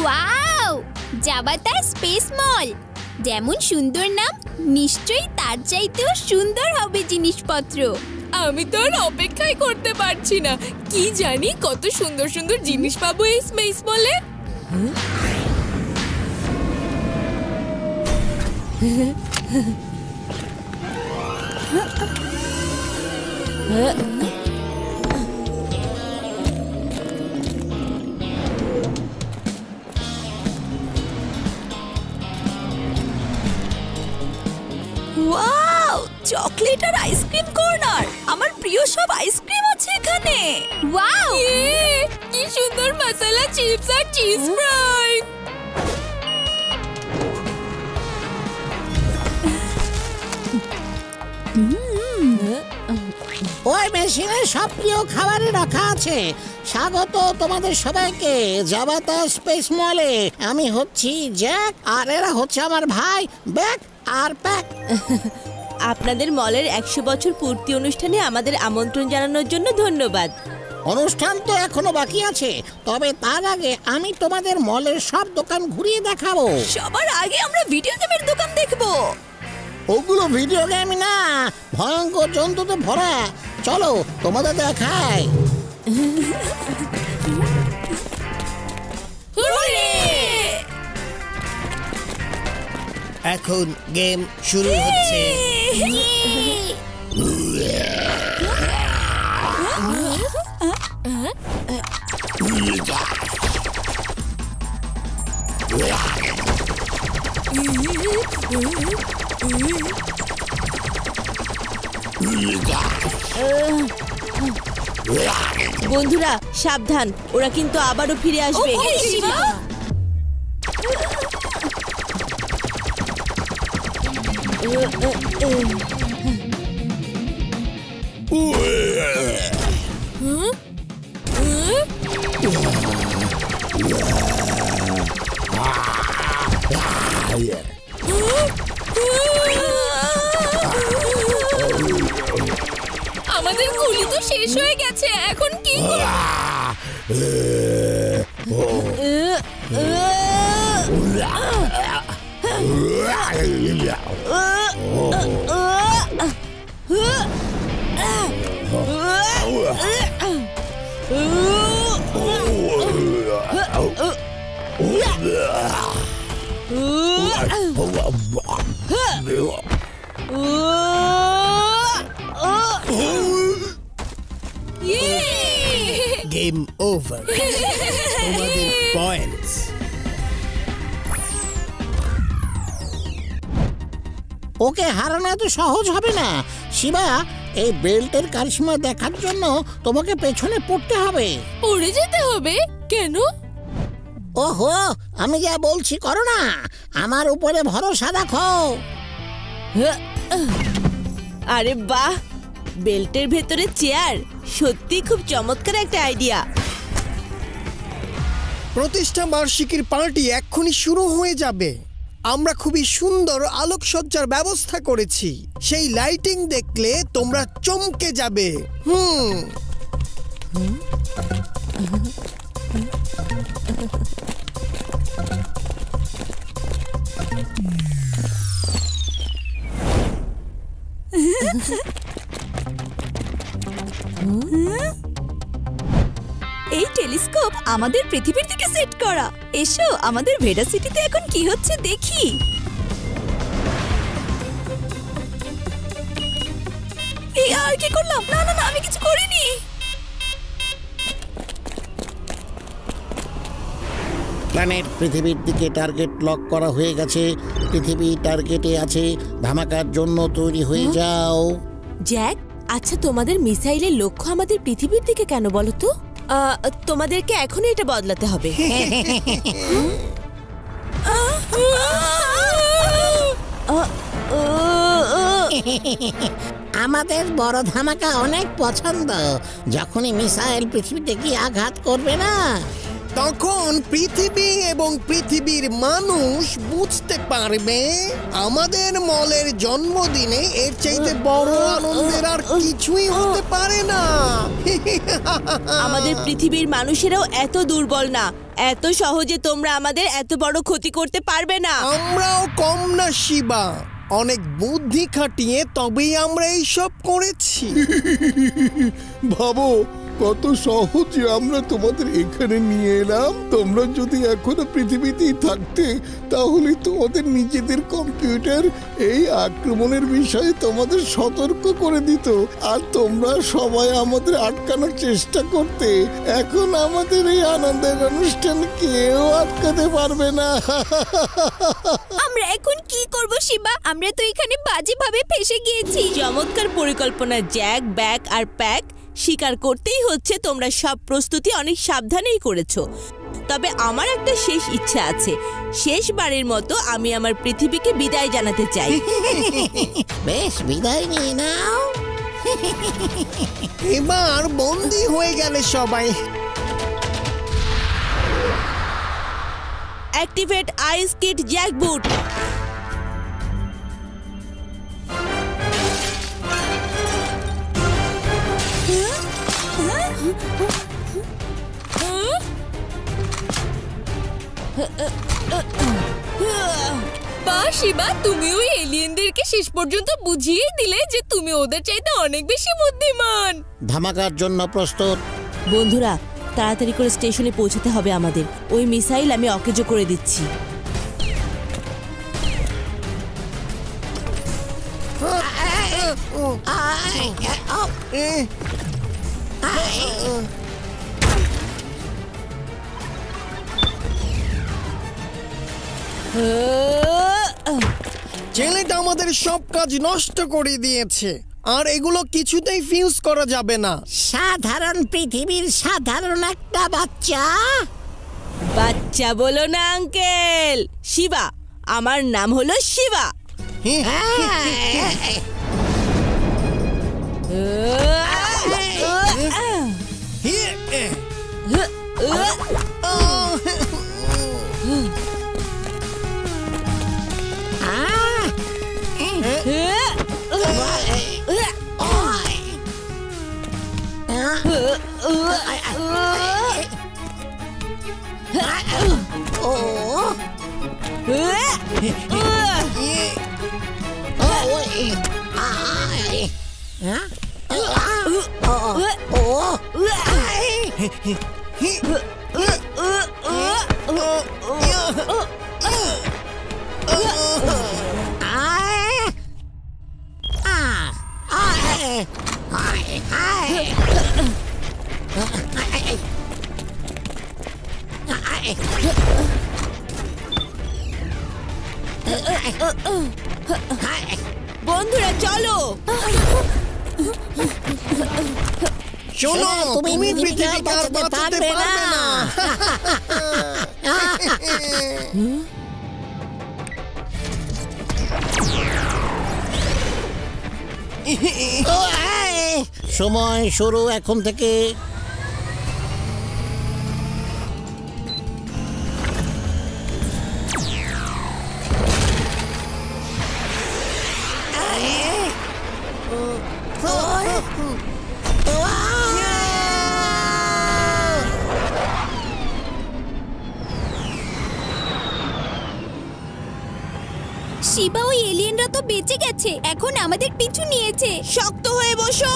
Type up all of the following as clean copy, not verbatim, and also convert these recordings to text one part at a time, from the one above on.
Wow, জাবাতা space মল। যেমন সুন্দর নাম, নিশ্চয়ই তার চাইতেও সুন্দর হবে জিনিসপত্র। আমি তো আর অপেক্ষাই করতে পারছি না। কি জানি কত সুন্দর সুন্দর জিনিস পাবো এই স্পেস মলে। ওয়াও, চকলেট আর আইসক্রিম কর্নার। আমার প্রিয় সব আইসক্রিম আছে এখানে। ওয়াও, কি সুন্দর মশলা চিপস আর চিজ ফ্রাই। ওই মেশিনে সব প্রিয় খাবারে রাখা আছে। স্বাগত তোমাদের সবাইকে জাবাতা স্পেস মলে। আমি হচ্ছি জ্যাক, আর এরা হচ্ছে আমার ভাই ব্যাক আর প্যাক। আপনাদের মলের 100 বছর পূর্তি অনুষ্ঠানে আমাদের আমন্ত্রণ জানানোর জন্য ধন্যবাদ। অনুষ্ঠান তো এখনো বাকি আছে, তবে তার আগে আমি তোমাদের মলের সব দোকান ঘুরিয়ে দেখাবো। সবার আগে আমরা ভিডিও গেমের দোকান দেখবো। ওগুলো ভিডিও গেম না, ভয়ঙ্কর জন্তুতে ভরা। চলো তোমাদের দেখাই। এখন গেম শুরু হচ্ছে। বন্ধুরা সাবধান, ওরা কিন্তু আবারও ফিরে আসবে। আমাদের গুলি তো শেষ হয়ে গেছে, এখন কি করব? Game over. তোমাদের পয়েন্টস। ওকে হারানো এত সহজ হবে না শিবা। এই বেল্টের কারিশমা দেখার জন্য তোমাকে পেছনে পড়তে হবে। পড়ে যেতে হবে কেন? ওহো, আমি যা বলছি করো না, আমার উপরে ভরসা রাখো। আরে বাহ, বেল্টের ভেতরে চেয়ার, সত্যি খুব চমৎকার একটা আইডিয়া। প্রতিষ্ঠা বার্ষিকীর পার্টি এক্ষুনি শুরু হয়ে যাবে। আমরা খুবই সুন্দর আলোকসজ্জার ব্যবস্থা করেছি। সেই লাইটিং দেখলে তোমরা চমকে যাবে। এই টেলিস্কোপ আমাদের পৃথিবীর দিকে সেট করা। এসো আমাদের ভেডা সিটিতে এখন কি হচ্ছে দেখি। এই আর কি করলাম? না না না, আমি কিছু করিনি। প্ল্যানেট পৃথিবীর দিকে টার্গেট লক করা হয়ে গেছে। পৃথিবী টার্গেটে আছে, ধামাকার জন্য তৈরি হয়ে যাও। জ্যাক, আচ্ছা তোমাদের মিসাইলের লক্ষ্য আমাদের পৃথিবীর দিকে কেন বলো তো? তোমাদেরকে এখনই এটা বদলাতে হবে। আমাদের বড় ধামাকা অনেক পছন্দ। যখনই মিসাইল পৃথিবীতে গিয়ে আঘাত করবে না, তখন পৃথিবী এবং পৃথিবীর মানুষ বুঝতে পারবে আমাদের মলের জন্মদিনে এর চাইতে বড় আনন্দের আর কিছুই হতে পারে না। আমাদের পৃথিবীর মানুষেরাও এত দুর্বল না, এত সহজে তোমরা আমাদের এত বড় ক্ষতি করতে পারবে না। আমরাও কম না শিবা, অনেক বুদ্ধি খাটিয়ে তবেই আমরা এইসব করেছি। ভাবো কত সহজে আমরা তোমাদের এখানে নিয়ে এলাম। তোমরা যদি এখনো পৃথিবীতেই থাকতে তাহলে তোমাদের নিজেদের কম্পিউটার এই আক্রমণের বিষয়ে তোমাদের সতর্ক করে দিত, আর তোমরা সবাই আমাদের আটকানোর চেষ্টা করতে। এখন আমাদের এই আনন্দের অনুষ্ঠান কেউ আটকাতে পারবে না। আমরা এখন কি করব শিবা? আমরা তো এখানে বাজেভাবে ফেসে গিয়েছি। চমৎকার পরিকল্পনা জ্যাক, ব্যাক আর প্যাক। স্বীকার করতেই হচ্ছে তোমরা সব প্রস্তুতি অনেক সাবধানেই করেছো। তবে আমার একটা শেষ ইচ্ছা আছে। শেষবারের মতো আমি আমার পৃথিবীকে বিদায় জানাতে চাই। বেশ, বিদায় নিয়ে নাও। এবার বন্দী হয়ে গেলে সবাই। অ্যাক্টিভেট আইস কিট জ্যাক বুট। বাহ শিবা, তুমি ওই এলিয়েনদেরকে শেষ পর্যন্ত বুঝিয়ে দিলে যে তুমি ওদের চাইতে অনেক বেশি বুদ্ধিমান। ধামাকার জন্য প্রস্তুত। বন্ধুরা, তাড়াতাড়ি করে স্টেশনে পৌঁছতে হবে আমাদের। ওই মিসাইল আমি অকেজো করে দিচ্ছি। ছেলেটা আমাদের সব কাজ নষ্ট করে দিয়েছে, আর এগুলো কিছুতেই ফিউজ করা যাবে না। সাধারণ পৃথিবীর সাধারণ একটা বাচ্চা। বাচ্চা বলো না আঙ্কেল। শিবা, আমার নাম হলো শিবা। বন্ধুরা চলো। শোনো, তুমি তুমি পৃথিবীকে পৃথিবীকে আর বাঁচাতে বাঁচাতে পারবে পারবে না। সময় শুরু এখন থেকে। শিবা, ওই এলিয়েনরা তো বেঁচে গেছে, এখন আমাদের পিছু নিয়েছে। শক্ত হয়ে বসো।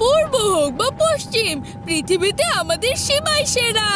পূর্ব হোক বা পশ্চিম, পৃথিবীতে আমাদের সীমাই সেরা।